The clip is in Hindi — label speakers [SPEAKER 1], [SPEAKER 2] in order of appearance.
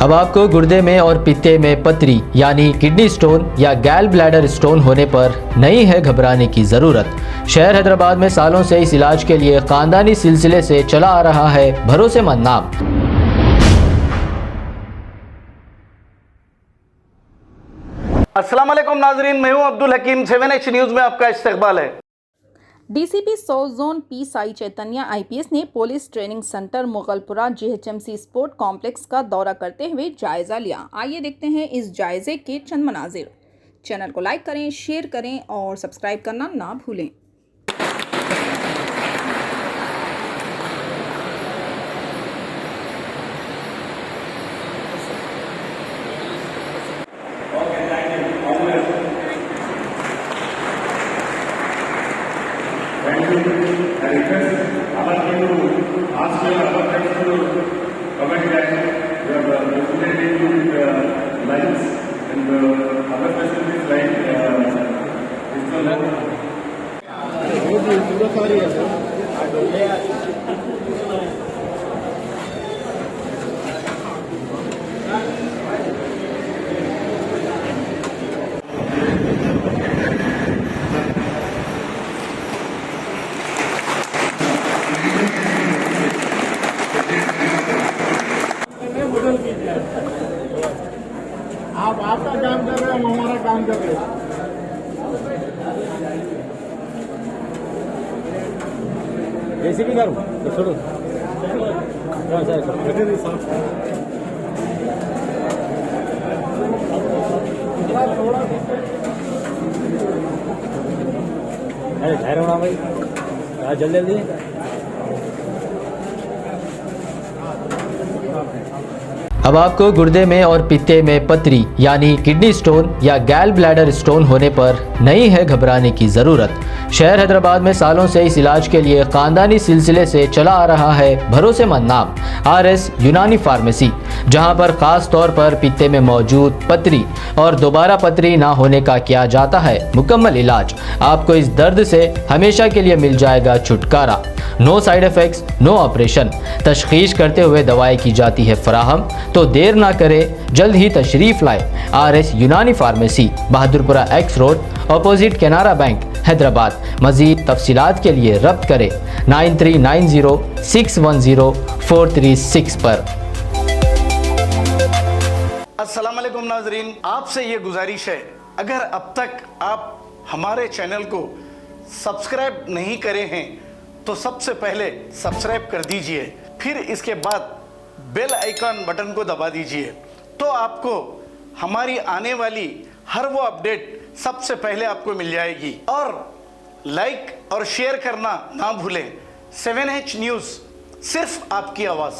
[SPEAKER 1] अब आपको गुर्दे में और पित्ते में पथरी यानी किडनी स्टोन या गैल ब्लैडर स्टोन होने पर नहीं है घबराने की ज़रूरत। शहर हैदराबाद में सालों से इस इलाज के लिए खानदानी सिलसिले से चला आ रहा है भरोसेमंद नाम।
[SPEAKER 2] अस्सलाम वालेकुम नाजरीन, मैं हूं अब्दुल हकीम। 7H न्यूज़ में आपका इस्तकबाल है।
[SPEAKER 3] DCP south zone P Sai Chaitanya IPS ने police training centre Mughalpura GHMC sport complex का दौरा करते हुए जायजा लिया। आइए देखते हैं इस जायजे के चंद मनाजिर। चैनल को लाइक करें, शेयर करें और सब्सक्राइब करना ना भूलें।
[SPEAKER 4] I request all of you to ask your other friends to comment that you are facilitating with lines and other facilities like digital. आप आपका काम कर रहे हैं, हम हमारा काम कर रहे हैं।
[SPEAKER 5] जैसे भी करूँ तो छोड़ो अरे ठहरो ना भाई, जल्दी जल्दी।
[SPEAKER 1] अब आपको गुर्दे में और पित्ते में पथरी यानी किडनी स्टोन या गैल ब्लैडर स्टोन होने पर नहीं है घबराने की ज़रूरत। शहर हैदराबाद में सालों से इस इलाज के लिए खानदानी सिलसिले से चला आ रहा है भरोसेमंद नाम RS यूनानी फार्मेसी, जहां पर खास तौर पर पित्ते में मौजूद पथरी और दोबारा पथरी ना होने का किया जाता है मुकम्मल इलाज। आपको इस दर्द से हमेशा के लिए मिल जाएगा छुटकारा। No side effects, no operation. तशखीस करते हुए दवाएं की जाती है फराहम, तो देर ना करें, जल्द ही तशरीफ लाए। RS यूनानी pharmacy, Bahadurpura X road, opposite Canara bank, Hyderabad. मज़ीद तफसीलात के लिए रब्त करें 9390610436 पर।
[SPEAKER 2] अस्सलाम वालेकुम नाजरीन, आपसे ये गुजारिश है, अगर अब तक आप हमारे चैनल को सब्सक्राइब नहीं करे हैं तो सबसे पहले सब्सक्राइब कर दीजिए, फिर इसके बाद बेल आइकन बटन को दबा दीजिए, तो आपको हमारी आने वाली हर वो अपडेट सबसे पहले आपको मिल जाएगी। और लाइक और शेयर करना ना भूलें। 7H न्यूज़, सिर्फ आपकी आवाज़।